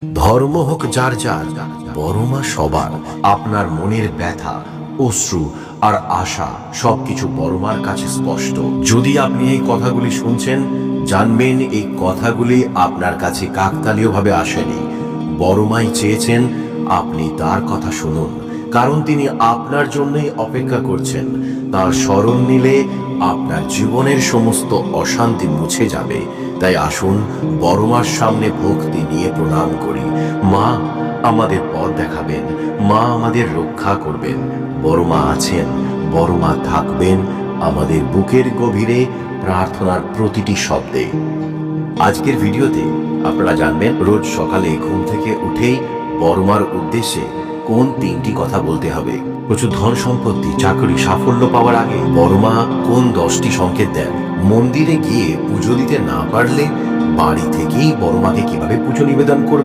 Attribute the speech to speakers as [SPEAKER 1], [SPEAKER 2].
[SPEAKER 1] ধর্ম হোক যার যার, বড়মা সবার। আপনার মনের ব্যথা, অশ্রু আর আশা সবকিছু বড়মার কাছে স্পষ্ট। যদি আপনি এই কথাগুলি শুনছেন, জানবেন এই কথাগুলি আপনার কাছে কাকতালীয়ভাবে আসেনি। বড়মাই চেয়েছেন আপনি তার কথা শুনুন, কারণ তিনি আপনার জন্যই অপেক্ষা করছেন। তার স্মরণ নিলে আপনার জীবনের সমস্ত অশান্তি মুছে যাবে। তাই আসুন বড়মার সামনে ভক্তি নিয়ে প্রণাম করি। মা আমাদের পথ দেখাবেন, মা আমাদের রক্ষা করবেন। বড়মা আছেন, বড়মা থাকবেন আমাদের বুকের গভীরে প্রার্থনার প্রতিটি শব্দে। আজকের ভিডিওতে আপনারা জানবেন রোজ সকালে ঘুম থেকে উঠেই বড়মার উদ্দেশ্যে কোন তিনটি কথা বলতে হবে। প্রচুর ধন সম্পত্তি, চাকরি, সাফল্য পাওয়ার আগে বড়মা কোন 10টি সংকেত দেন। মন্দিরে গিয়ে পুজো দিতে না পারলে বাড়ি থেকেই বড়মাকে কিভাবে পুজো নিবেদন করবে।